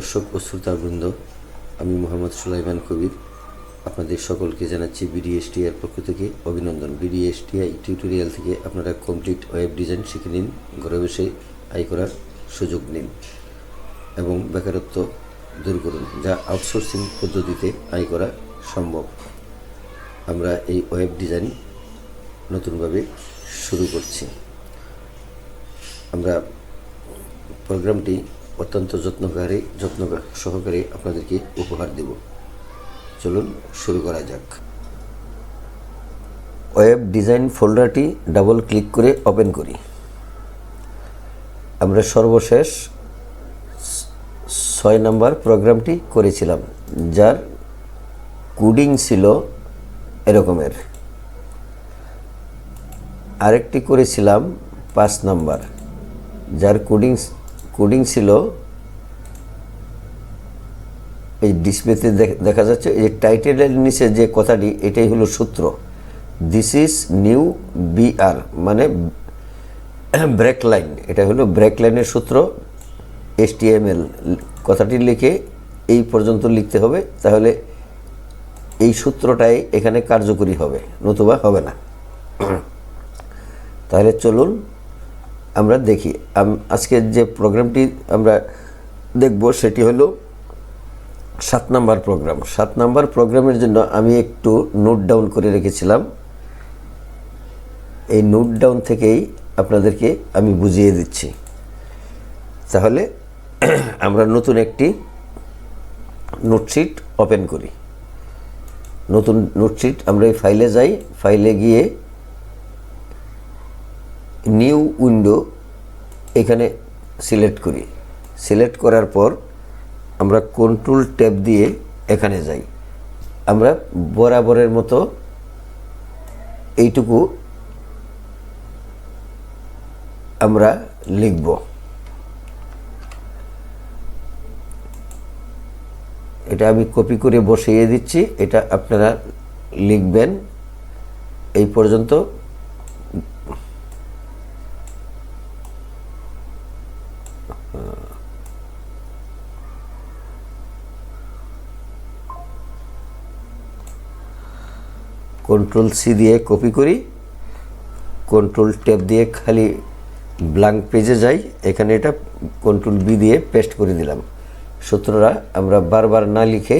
দর্শক ও শ্রোতাবৃন্দ, আমি মোহাম্মদ সুলাইমান কবির আপনাদের সকলকে জানাচ্ছি বিডিএসটিআই পক্ষ থেকে অভিনন্দন। বিডিএসটিআই টিউটোরিয়াল থেকে আপনারা কমপ্লিট ওয়েব ডিজাইন শিখে নিন, ঘরে বসে আয় করার সুযোগ নিন এবং বেকারত্ব দূর করুন, যা আউটসোর্সিং পদ্ধতিতে আয় করা সম্ভব। আমরা এই ওয়েব ডিজাইন নতুনভাবে শুরু করছি। আমরা প্রোগ্রামটি অত্যন্ত যত্ন সহকারে আপনাদেরকে উপহার দেব। চলুন শুরু করা যাক। ওয়েব ডিজাইন ফোল্ডারটি ডাবল ক্লিক করে ওপেন করি। আমরা সর্বশেষ 6 নম্বর প্রোগ্রামটি করেছিলাম, যার কোডিং ছিল এরকমের। আরেকটি করেছিলাম 5 নম্বর, যার কোডিং ছিল এই ডিসপ্লেতে দেখা যাচ্ছে। এই টাইটেলের নিচে যে কথাটি, এটাই হলো সূত্র। দিস ইজ নিউ বিআর মানে ব্রেক লাইন। এটা হলো ব্রেক লাইনের সূত্র। HTML কথাটি লিখে এই পর্যন্ত লিখতে হবে, তাহলে এই সূত্রটাই এখানে কার্যকরী হবে, নতুবা হবে না। তাহলে চলুন আমরা দেখি। আজকের যে প্রোগ্রামটি আমরা দেখব সেটি হলো 7 নম্বর প্রোগ্রাম। 7 নম্বর প্রোগ্রামের জন্য আমি একটু নোট ডাউন করে রেখেছিলাম। এই নোট ডাউন থেকেই আপনাদেরকে আমি বুঝিয়ে দিচ্ছি। তাহলে আমরা নতুন একটি নোটশিট ওপেন করি। নতুন নোটশিট আমরা এই ফাইলে যাই, ফাইলে গিয়ে নিউ উইন্ডো এখানে সিলেক্ট করি। সিলেক্ট করার পর আমরা কন্ট্রোল ট্যাব দিয়ে এখানে যাই। আমরা বরাবরের মতো এইটুকু আমরা লিখব। এটা আমি কপি করে বসিয়ে দিচ্ছি, এটা আপনারা লিখবেন এই পর্যন্ত। কন্ট্রোল সি দিয়ে কপি করি, কন্ট্রোল ট্যাব দিয়ে খালি ব্ল্যাঙ্ক পেজে যাই, এখানে এটা কন্ট্রোল বি দিয়ে পেস্ট করে দিলাম। সূত্রটা আমরা বারবার না লিখে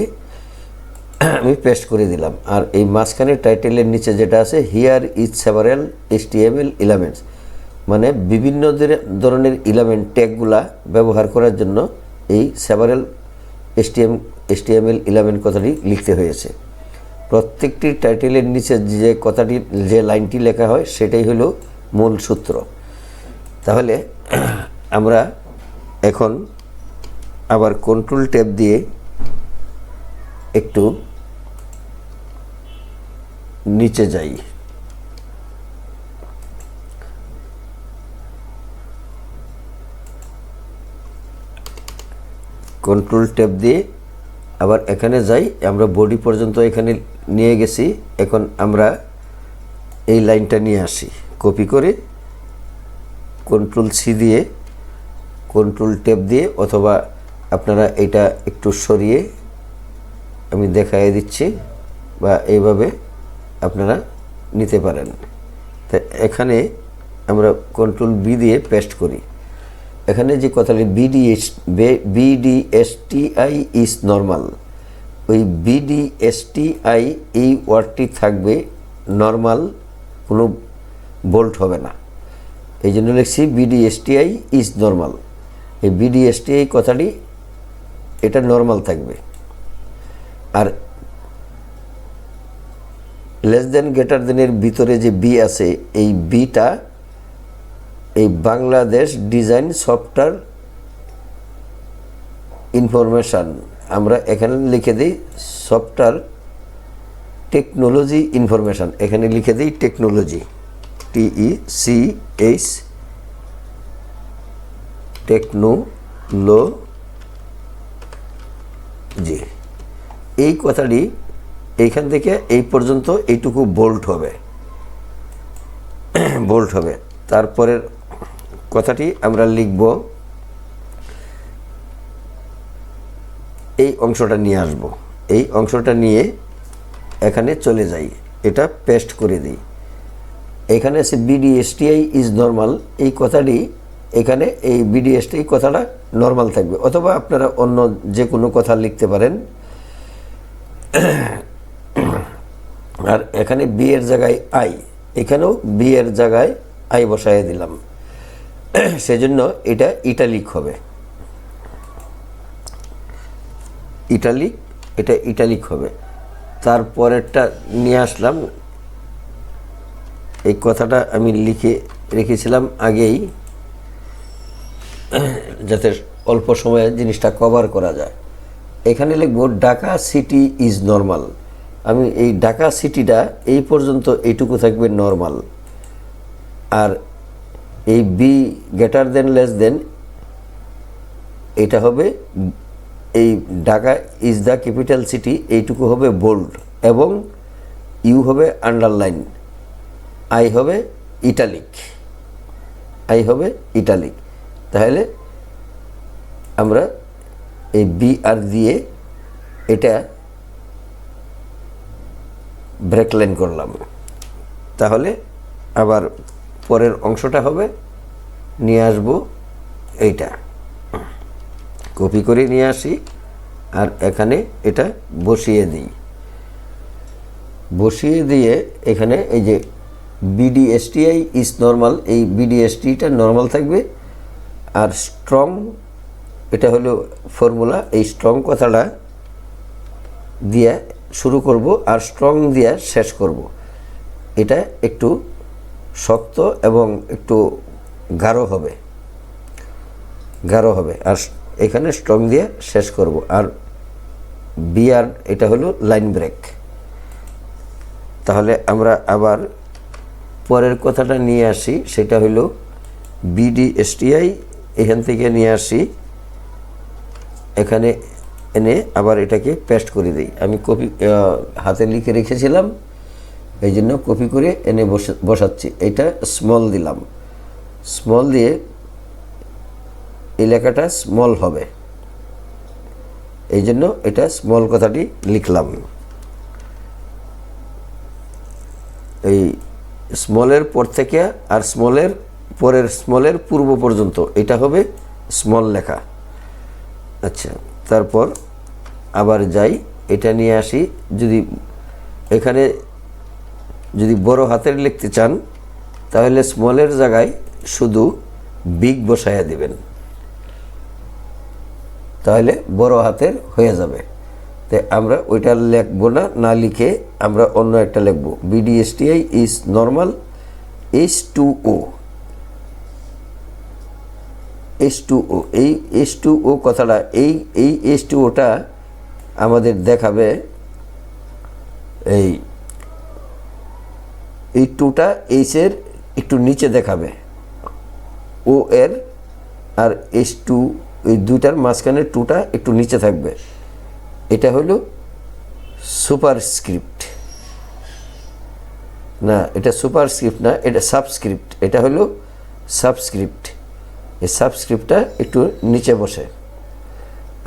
আমি পেস্ট করে দিলাম। আর এই মাঝখানে টাইটেলের নিচে যেটা আছে, here is several HTML elements, মানে বিভিন্ন ধরনের এলিমেন্ট ট্যাগগুলা ব্যবহার করার জন্য এই সেভারেল HTML এলিমেন্ট কথাটি লিখতে হয়েছে। প্রত্যেকটি টাইটেলের নিচে যে কথাটি, যে লাইনটি লেখা হয়, সেটাই হলো মূল সূত্র। তাহলে আমরা এখন আবার কন্ট্রোল ট্যাব দিয়ে একটু নিচে যাই। কন্ট্রোল ট্যাব দিয়ে আবার এখানে যাই। আমরা বডি পর্যন্ত এখানে নিয়ে গেছি। এখন আমরা এই লাইনটা নিয়ে আসি, কপি করে কন্ট্রোল সি দিয়ে, কন্ট্রোল ট্যাব দিয়ে, অথবা আপনারা এটা একটু সরিয়ে আমি দেখাই দিচ্ছি, বা এইভাবে আপনারা নিতে পারেন। তা এখানে আমরা কন্ট্রোল বি দিয়ে পেস্ট করি। এখানে যে কথাটি BDSTI ইজ নর্মাল, ওই BDSTI এই ওয়ার্ডটি থাকবে নর্মাল, কোনো বোল্ট হবে না। এই জন্য লিখছি BDSTI ইজ নর্মাল। এই BDSTI কথাটি এটা নর্মাল থাকবে। আর লেস দেন গ্রেটার দেনের ভিতরে যে বি আছে, এই বিটা এই বাংলাদেশ ডিজাইন সফটওয়্যার ইনফরমেশান, আমরা এখানে লিখে দিই সফটওয়্যার টেকনোলজি ইনফরমেশান, এখানে লিখে দিই টেকনোলজি, TECH টেকনোলজি। এই কথাটি এইখান থেকে এই পর্যন্ত এইটুকু বোল্ট হবে। তারপরের কথাটি আমরা লিখব এই অংশটা নিয়ে আসব, এই অংশটা নিয়ে এখানে চলে যাই, এটা পেস্ট করে দিই। এখানে আছে BDSTI ইজ নর্মাল, এই কথাটি এখানে এই BDSTI কথাটা নর্মাল থাকবে, অথবা আপনারা অন্য যে কোনো কথা লিখতে পারেন। আর এখানে বি এর জায়গায় আই, এখানেও বি এর জায়গায় আই বসায় দিলাম, সেজন্য এটা ইটালিক হবে, ইটালিক, এটা ইটালিক হবে। তারপরেরটা নিয়ে আসলাম, এই কথাটা আমি লিখে রেখেছিলাম আগেই, যাতে অল্প সময়ে জিনিসটা কভার করা যায়। এখানে লিখব ঢাকা সিটি ইজ নর্মাল। আমি এই ঢাকা সিটিটা এই পর্যন্ত এইটুকু থাকবে নর্মাল, আর এই B greater than less than এটা হবে, এই Dhaka is the capital city এইটুকু হবে বোল্ড, এবং ইউ হবে আন্ডারলাইন, আই হবে ইটালিক, আই হবে ইটালিক। তাহলে আমরা এই বি আর দিয়ে এটা ব্রেক লাইন করলাম। তাহলে আবার পরের অংশটা হবে, নিয়ে আসব এইটা, কপি করে নিয়ে আসি, আর এখানে এটা বসিয়ে দিই। বসিয়ে দিয়ে এখানে এই যে BDSTI ইজ নর্মাল, এই BDSTটা নর্মাল থাকবে, আর স্ট্রং এটা হলো ফর্মুলা, এই স্ট্রং কথাটা দিয়ে শুরু করব আর স্ট্রং দিয়ে শেষ করব। এটা একটু শক্ত এবং একটু গাঢ় হবে, গাঢ় হবে, আর এখানে স্ট্রং দিয়ে শেষ করব। আর বিআর এটা হলো লাইন ব্রেক। তাহলে আমরা আবার পরের কথাটা নিয়ে আসি, সেটা হলো BDSTI, এখান থেকে নিয়ে আসি, এখানে এনে আবার এটাকে পেস্ট করে দিই। আমি কপি হাতে লিখে রেখেছিলাম, এই জন্য কপি করে এনে বসাচ্ছি। এটা স্মল দিলাম, স্মল দিয়ে এই লেখাটা স্মল হবে, এই জন্য এটা স্মল কথাটি লিখলাম। এই স্মলের পর থেকে আর স্মলের পরের স্মলের পূর্ব পর্যন্ত এটা হবে স্মল লেখা। আচ্ছা, তারপর আবার যাই, এটা নিয়ে আসি। যদি এখানে যদি বড় হাতের লিখতে চান, তাহলে স্মলের জায়গায় শুধু বিগ বসায়া দিবেন, তাহলে বড় হাতের হয়ে যাবে। তো আমরা ওইটা লিখবো না, না লিখে আমরা অন্য একটা লিখব, BDSTI is normal H2O, H2O, এই H2O কথাটা, এই H2Oটা আমাদের দেখাবে, এই টুটা এইচ এর একটু নিচে দেখাবে, ও এর আর H2, এই দুইটার মাঝখানে টুটা একটু নিচে থাকবে। এটা হলো সুপারস্ক্রিপ্ট, না এটা সুপারস্ক্রিপ্ট না, এটা সাবস্ক্রিপ্ট, এটা হলো সাবস্ক্রিপ্ট। এই সাবস্ক্রিপ্টটা একটু নিচে বসে,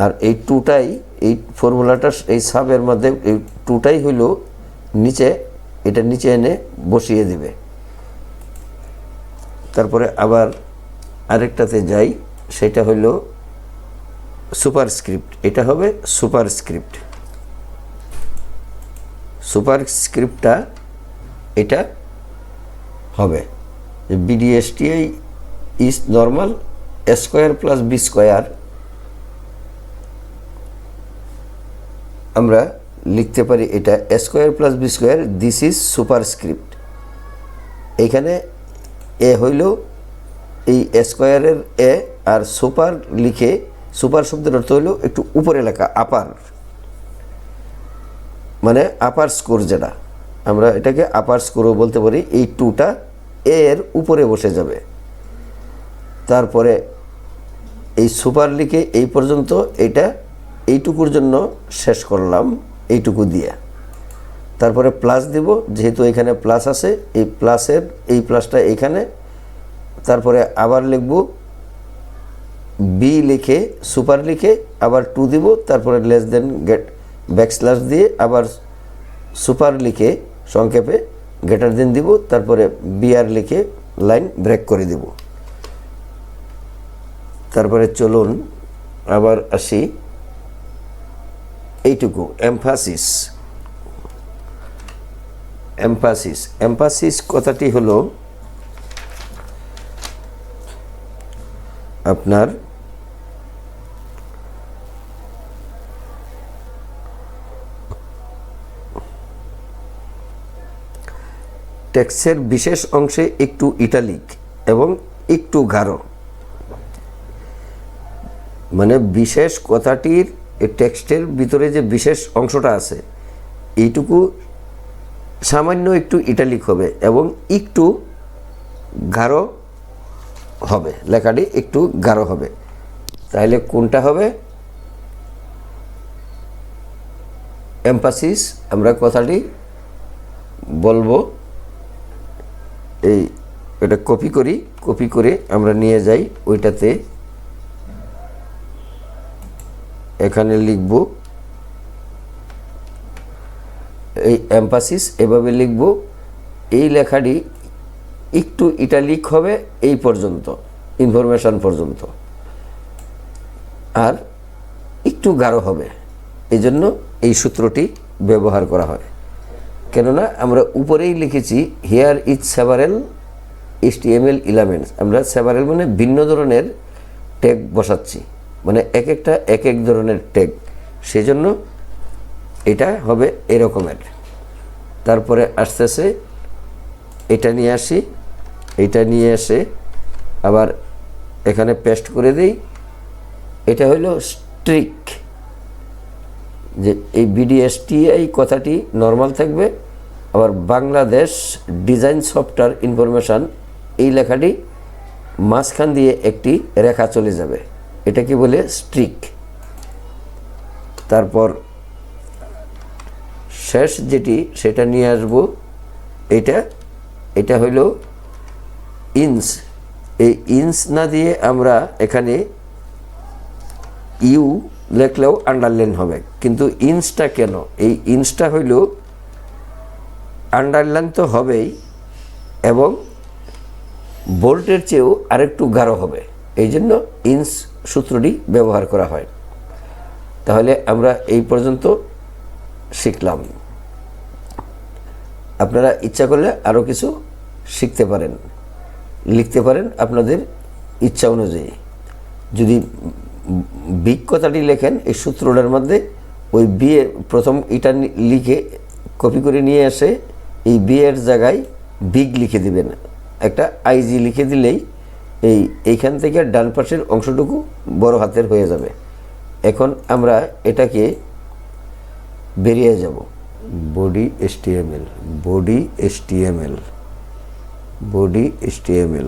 আর এই টুটাই, এই ফর্মুলাটা এই সাবের মধ্যে এই টুটাই হইল নিচে, এটা নিচে এনে বসিয়ে দিবে। তারপরে আবার আরেকটাতে যাই, সেটা হইল সুপারস্ক্রিপ্ট, এটা হবে সুপারস্ক্রিপ্ট। সুপারস্ক্রিপ্টটা এটা হবে BDSTI is normal A square plus B square. আমরা লিখতে পারি এটা A square plus B square, this is superscript. এখানে এ হইল এই A স্কোয়ারের এ, আর সুপার লিখে, সুপার শব্দের অর্থ হইল একটু উপরে লেখা, আপার, মানে আপার স্কোর, যেটা আমরা এটাকে আপার স্কোরও বলতে পারি। এই টুটা এর উপরে বসে যাবে। তারপরে এই সুপার লিখে এই পর্যন্ত, এটা এইটুকুর জন্য শেষ করলাম এইটুকু দিয়ে। তারপরে প্লাস দিব, যেহেতু এখানে প্লাস আছে, এই প্লাসের এই প্লাসটা এখানে। তারপরে আবার লিখব বি লিখে সুপার লিখে আবার 2 দিব, তারপরে লেস দেন ব্যাকস্ল্যাশ দিয়ে আবার সুপার লিখে সংক্ষেপে গ্রেটার দেন দিব, তারপরে বিআর লিখে লাইন ব্রেক করে দিব। তারপরে চলুন আবার আসি এইটুকু এমফাসিস। এমফাসিস এমফাসিস কথাটি হলো আপনার টেক্সটের বিশেষ অংশে একটু ইটালিক এবং একটু গাঢ়, মানে বিশেষ কথাটির টেক্সটের ভিতরে যে বিশেষ অংশটা আছে এইটুকু সামান্য একটু ইটালিক হবে এবং একটু গাঢ় হবে, লেখাটি একটু গাঢ় হবে। তাহলে কোনটা হবে? এমফাসিস। আমরা কথাটি বলবো, এটা কপি করে আমরা নিয়ে যাই ওইটাতে, এখানে লিখব এই এমফাসিস এভাবে লিখব। এই লেখাটি একটু ইটালিক হবে এই পর্যন্ত, ইনফরমেশন পর্যন্ত, আর একটু গাঢ় হবে। এই জন্য এই সূত্রটি ব্যবহার করা হয়। কেননা আমরা উপরেই লিখেছি here is several HTML elements. আমরা সেভারেল মানে ভিন্ন ধরনের ট্যাগ বসাচ্ছি, মানে এক একটা এক এক ধরনের ট্যাগ, সেজন্য এটা হবে এরকমের। তারপরে আসতেছে এটা নিয়ে আসি, এটা নিয়ে এসে আবার এখানে পেস্ট করে দিই। এটা হলো স্ট্রিক, যে এই BDSTI কথাটি নর্মাল থাকবে, আবার বাংলাদেশ ডিজাইন সফটওয়্যার ইনফরমেশন এই লেখাটি মাঝখান দিয়ে একটি রেখা চলে যাবে, এটা কি বলে? স্ট্রিক। তারপর শেষ যেটি সেটা নিয়ে আসবো, এটা হইল ইঞ্চ। এই ইঞ্চ না দিয়ে আমরা এখানে ইউ লেখলেও আন্ডারলাইন হবে, কিন্তু ইঞ্চটা কেন? এই ইঞ্চটা হইল আন্ডারলাইন তো হবেই এবং বোল্টের চেয়েও আরেকটু গাঢ় হবে, এই জন্য ইঞ্চ সূত্রটি ব্যবহার করা হয়। তাহলে আমরা এই পর্যন্ত শিখলাম। আপনারা ইচ্ছা করলে আরও কিছু শিখতে পারেন, লিখতে পারেন আপনাদের ইচ্ছা অনুযায়ী। যদি বিগ কথাটি লেখেন এই সূত্রটার মধ্যে, ওই বিয়ে প্রথম এটা লিখে কপি করে নিয়ে আসে এই বিয়ের জায়গায় বিগ লিখে দিবেন, একটা IG লিখে দিলেই এইখান থেকে ডান পাশের অংশটুকু বড় হাতের হয়ে যাবে। এখন আমরা এটাকে বেরিয়ে যাব। Body HTML, body HTML, body HTML।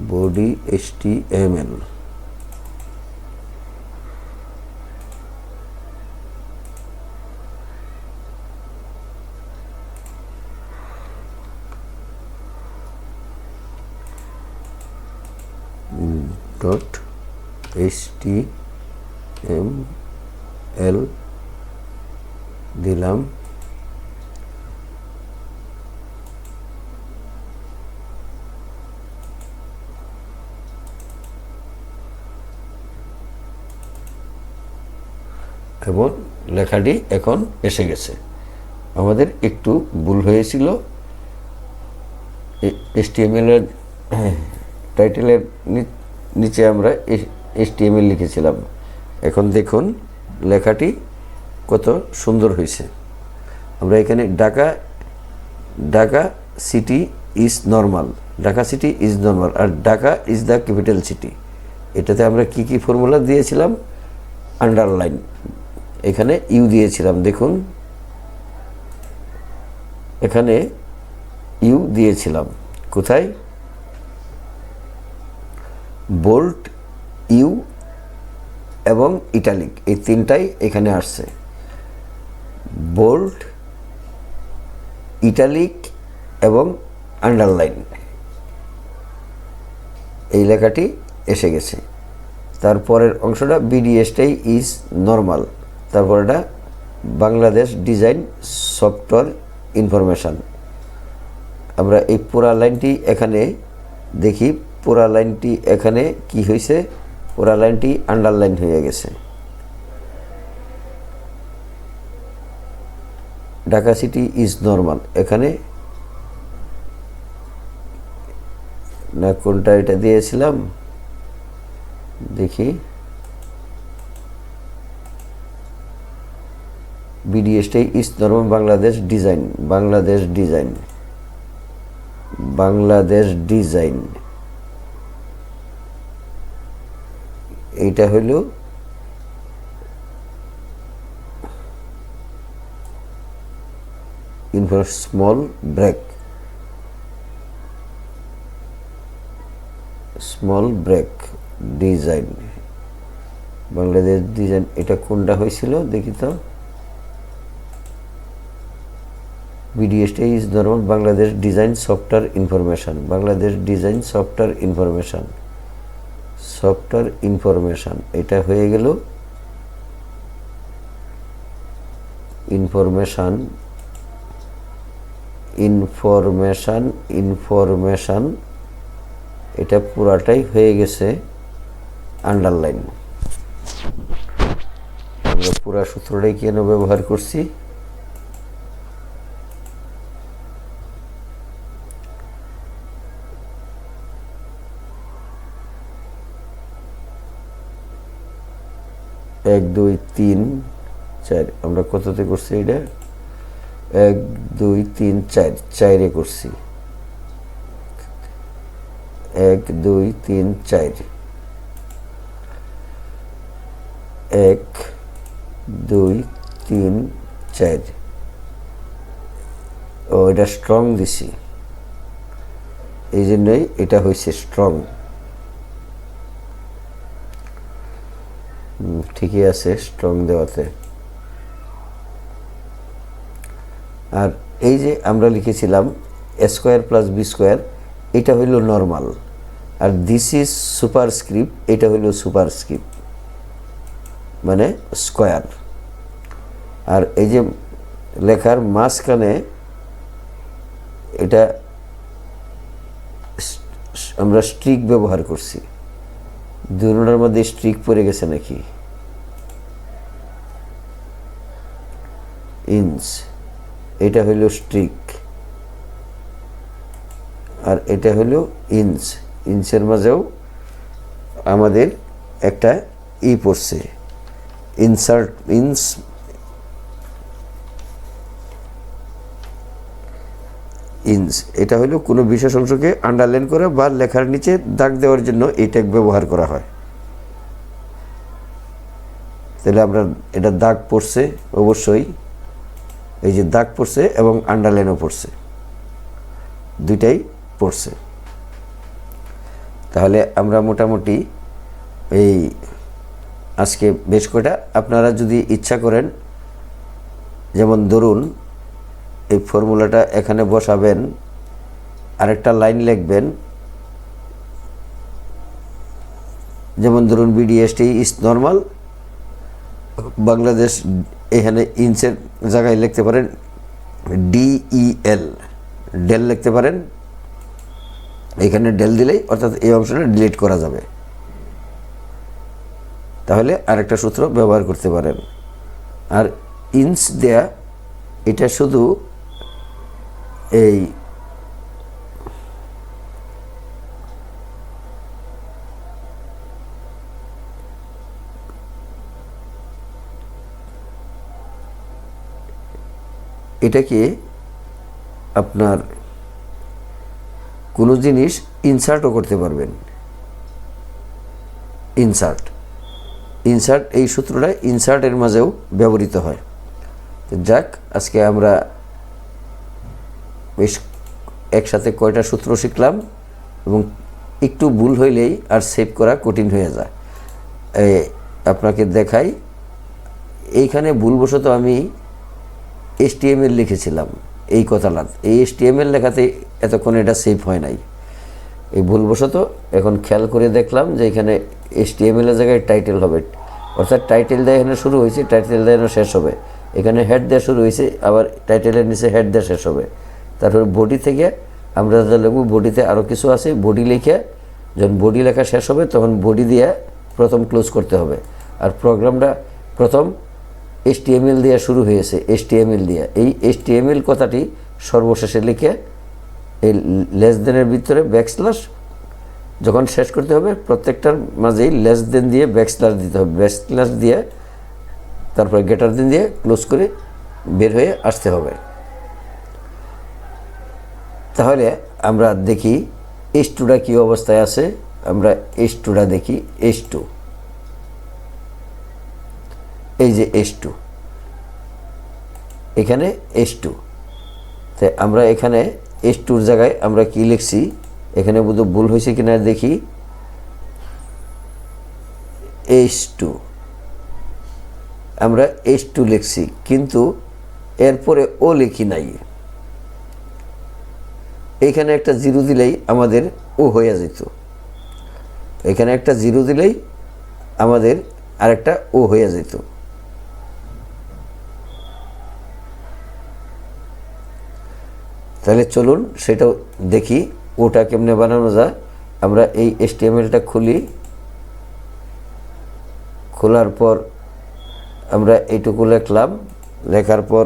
Body HTML dot HTML দিলাম। এবং লেখাটি এখন এসে গেছে। আমাদের একটু ভুল হয়েছিল, HTML এর টাইটেলের নিচে আমরা HTML লিখেছিলাম। এখন দেখুন লেখাটি কত সুন্দর হয়েছে। আমরা এখানে Dhaka city is normal, Dhaka city is normal, আর Dhaka is the capital city. এটাতে আমরা কি কি ফর্মুলা দিয়েছিলাম? আন্ডারলাইন, এখানে ইউ দিয়েছিলাম, দেখুন এখানে ইউ দিয়েছিলাম। কোথায়? বোল্ড, ইউ এবং ইটালিক, এই তিনটাই এখানে আসছে। বোল্ড, ইটালিক এবং আন্ডারলাইন, এই লেখাটি এসে গেছে। তারপরের অংশটা বিডিএসটাই ইজ নর্মাল, তারপর এটা বাংলাদেশ ডিজাইন সফটওয়্যার ইনফরমেশান। আমরা এই পুরা লাইনটি এখানে দেখি, পুরা লাইনটি এখানে কি হয়েছে, পুরা লাইনটি আন্ডারলাইন হয়ে গেছে। ঢাকা সিটি ইজ নর্মাল, এখানে না কোনটা এটা দিয়েছিলাম দেখি, বিডিএসটাই is normal Bangladesh design, Bangladesh design, Bangladesh design, এইটা হইল small break, small break design, Bangladesh design. এটা কোনটা হয়েছিল দেখি তো, BDST is normal Bangladesh design software information, Bangladesh design software information, software information. এটা হয়ে গেল ইনফরমেশান, ইনফরমেশান, ইনফরমেশান, এটা পুরাটাই হয়ে গেছে আন্ডারলাইন। আমরা পুরা সূত্রটাই কেন ব্যবহার করছি, এক দুই তিন চার, আমরা কততে করছি এটা, এক দুই তিন চার, চারে করছি, এক দুই তিন চার, এক দুই তিন চার। ও এটা স্ট্রং দিছি, এই জন্যই এটা হয়েছে স্ট্রং। ঠিকই আছে স্ট্রং দেওয়াতে। আর এই যে আমরা লিখেছিলাম A square plus B square, এটা হইল নর্মাল, আর দিস ইজ সুপারস্ক্রিপ্ট, এটা হইল সুপারস্ক্রিপ্ট মানে স্কোয়ার। আর এই যে লেখার মাঝখানে এটা আমরা স্ট্রিক ব্যবহার করছি, দুটোটার মধ্যে স্ট্রিক পড়ে গেছে নাকি, ইঞ্চ, এটা হইল স্ট্রিক আর এটা হইল ইঞ্চ। ইঞ্চের মাঝেও আমাদের একটা পড়ছে ইনসার্ট, ইঞ্চ, ইঞ্চ। এটা হলো কোনো বিশেষ অংশকে আন্ডারলাইন করা বা লেখার নিচে দাগ দেওয়ার জন্য এই ট্যাগ ব্যবহার করা হয়। তাহলে আমরা এটা দাগ পড়ছে অবশ্যই, এই যে দাগ পড়ছে এবং আন্ডারলাইনও পড়ছে, দুইটাই পড়ছে। তাহলে আমরা মোটামুটি এই আজকে বেশ কয়টা, আপনারা যদি ইচ্ছা করেন, যেমন ধরুন এই ফর্মুলাটা এখানে বসাবেন, আরেকটা লাইন লিখবেন, যেমন ধরুন বিডিএসটি ইজ নর্মাল বাংলাদেশ, এখানে ইঞ্চের জায়গায় লিখতে পারেন ডিইএল, ডেল লিখতে পারেন, এখানে ডেল দিলেই অর্থাৎ এই অংশটা ডিলিট করা যাবে। তাহলে আরেকটা সূত্র ব্যবহার করতে পারেন। আর ইঞ্চ দেয়া এটা শুধু এই এটাকে আপনার কোনো জিনিস ইনসার্টও করতে পারবেন, ইনসার্ট, ইনসার্ট এই সূত্রটা ইনসার্টের মাঝেও ব্যবহৃত হয়। তো যাক, আজকে আমরা বেশ একসাথে কয়টা সূত্র শিখলাম, এবং একটু ভুল হইলেই আর সেভ করা কঠিন হয়ে যায়। আপনাকে দেখাই, এইখানে ভুলবশত আমি HTML লিখেছিলাম, এই কথাটা, এই HTML লেখাতে এতক্ষণ এটা সেভ হয় নাই, এই ভুলবশত এখন খেয়াল করে দেখলাম যে এখানে HTML এর জায়গায় টাইটেল হবে, অর্থাৎ টাইটেল দিয়ে এখানে শুরু হয়েছে, টাইটেল দিয়ে এখানে শেষ হবে, এখানে হেড দিয়ে শুরু হয়েছে, আবার টাইটেলের নিচে হেড দিয়ে শেষ হবে। তারপরে বডি থেকে আমরা যা লিখব, বডিতে আরও কিছু আছে, বডি লিখে যখন বডি লেখা শেষ হবে তখন বডি দিয়ে প্রথম ক্লোজ করতে হবে। আর প্রোগ্রামটা প্রথম HTML দিয়ে শুরু হয়েছে, HTML দিয়ে, এই HTML কথাটি সর্বশেষে লিখে এই লেস দেনের ভিতরে ব্যাকস্ল্যাশ যখন শেষ করতে হবে প্রত্যেকটার মাঝেই লেস দেন দিয়ে ব্যাকস্ল্যাশ দিতে হবে, ব্যাকস্ল্যাশ দিয়ে তারপরে গ্রেটার দেন দিয়ে ক্লোজ করে বের হয়ে আসতে হবে। তাহলে আমরা দেখি H2টা কী অবস্থায় আছে। আমরা H2টা দেখি, H2, এই যে H2, এখানে H2, তাই আমরা এখানে H2-র জায়গায় আমরা কি লিখছি, এখানে বোধহয় ভুল হয়েছে কিনা দেখি, H2, আমরা H2 লিখছি কিন্তু এরপরে ও লিখি নাই, এখানে একটা জিরো দিলেই আমাদের ও হয়ে যেত, এখানে একটা জিরো দিলেই আমাদের আরেকটা ও হয়ে যেত। তাহলে চলুন সেটাও দেখি ওটা কেমনে বানানো যায়। আমরা এই HTML-টা খুলি, খোলার পর আমরা এইটুকু লিখলাম, লেখার পর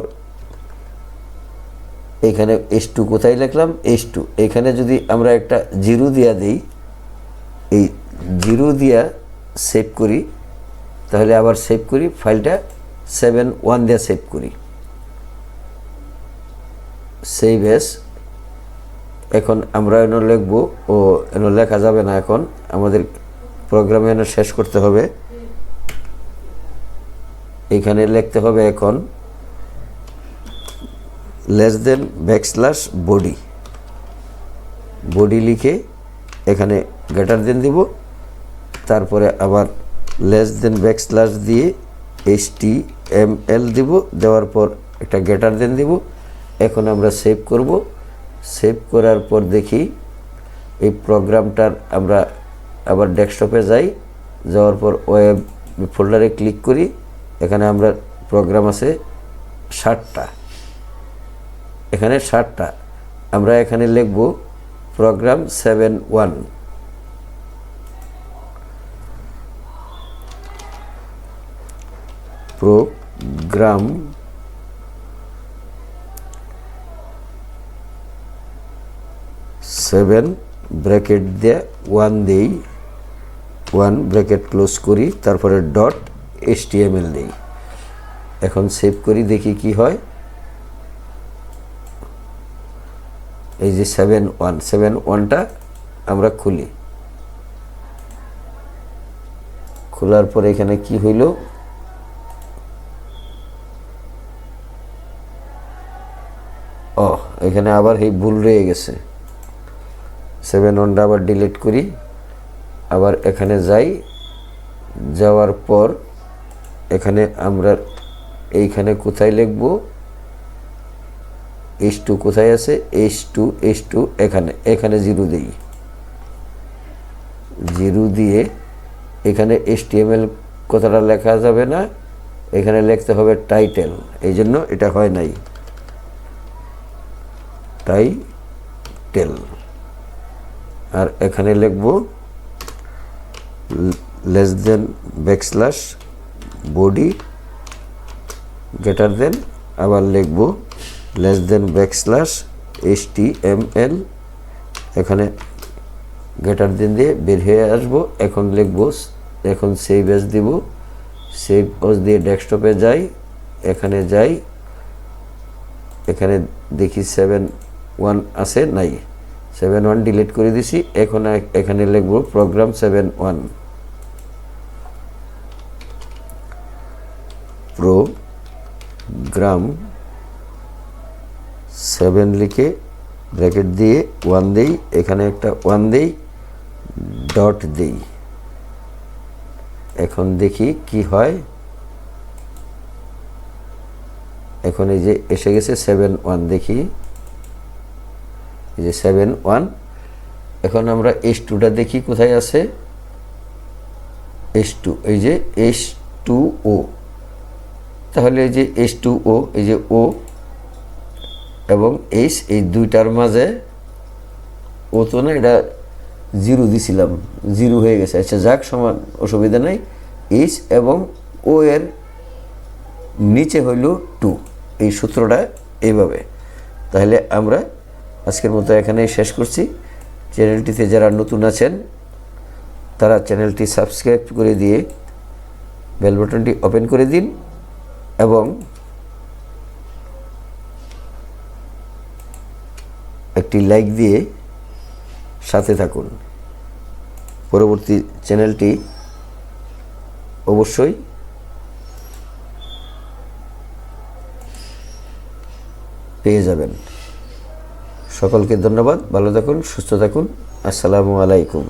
এখানে H2 কোথায় লিখলাম, H2, এখানে যদি আমরা একটা জিরো দিয়া দিই, এই জিরো দিয়া সেভ করি, তাহলে আবার সেভ করি, ফাইলটা 7.1 দিয়ে সেভ করি, সেভ এস। এখন আমরা এনে লিখব, ও এনে লেখা যাবে না, এখন আমাদের প্রোগ্রামে এনে শেষ করতে হবে, এখানে লিখতে হবে এখন less than backslash body, body লিখে এখানে গ্রেটার দেন দিব, তারপরে আবার লেস দেন ব্যাকস্ল্যাশ দিয়ে HTML দিব, দেওয়ার পর একটা গ্রেটার দেন দিব। এখন আমরা সেভ করব, সেভ করার পর দেখি এই প্রোগ্রামটার আমরা আবার ডেস্কটপে যাই, যাওয়ার পর ওয়েব ফোল্ডারে ক্লিক করি, এখানে আমরা প্রোগ্রাম আছে 60টা, এখানে 60টা, আমরা এখানে লিখব প্রোগ্রাম 7.1, প্রোগ্রাম 7 ব্র্যাকেট দিয়ে 1 দেই, 1 ব্র্যাকেট ক্লোজ করি, তারপরে ডট HTML দেই। এখন সেভ করি, দেখি কি হয়। এই যে 7.1টা আমরা খুলি, খোলার পরে এখানে কি হইল, এখানে আবার এই ভুল রয়ে গেছে, 7.1টা আবার ডিলিট করি, আবার এখানে যাই, যাওয়ার পর এখানে আমরা এইখানে কোথায় লিখব, H2 কোথায় আছে, H2 এখানে জিরো দিই, জিরো দিয়ে এখানে HTML কথাটা লেখা যাবে না, এখানে লিখতে হবে টাইটেল, এই জন্য এটা হয় নাই, টাইটেল। আর এখানে লিখব less than backslash body, greater than, আবার লিখব লেস দেন ব্যাকস্ল্যাশ HTML, এখানে গ্রেটার দেন দিয়ে বের হয়ে আসবো। এখন লিখব, এখন সেভ এস দিব, সেভ এস দিয়ে ডেস্কটপে যাই, এখানে যাই, এখানে দেখি 7.1 আছে নাই, 7.1 ডিলিট করে দিছি। এখন এখানে লিখব প্রোগ্রাম 7.1, প্রোগ্রাম 7 লিখে ব্র্যাকেট দিয়ে 1 দেই, এখানে একটা 1 দেই, ডট দেই। এখন দেখি কি হয়। এখন এখন এই যে এসে গেছে 7-1, দেখি এই যে 7-1। এখন আমরা H2টা দেখি কোথায় আছে। H2, এই যে H2O, তাহলে এই যে H2O, এই যে O এবং H, এই দুইটার মাঝে ও তো না, এটা 0 দিছিলাম, 0 হয়ে গেছে। আচ্ছা যাক, সমান, অসুবিধা নাই। H এবং O এর নিচে হইল 2, এই সূত্রটা এইভাবে। তাহলে আমরা আজকের মতো এখানেই শেষ করছি। চ্যানেলটিতে যারা নতুন আছেন তারা চ্যানেলটি সাবস্ক্রাইব করে দিয়ে বেল বাটনটি ওপেন করে দিন এবং একটি লাইক দিয়ে সাথে থাকুন। পরবর্তী চ্যানেলটি অবশ্যই পেয়ে যাবেন। সকলকে ধন্যবাদ, ভালো থাকুন, সুস্থ থাকুন। আসসালামু আলাইকুম।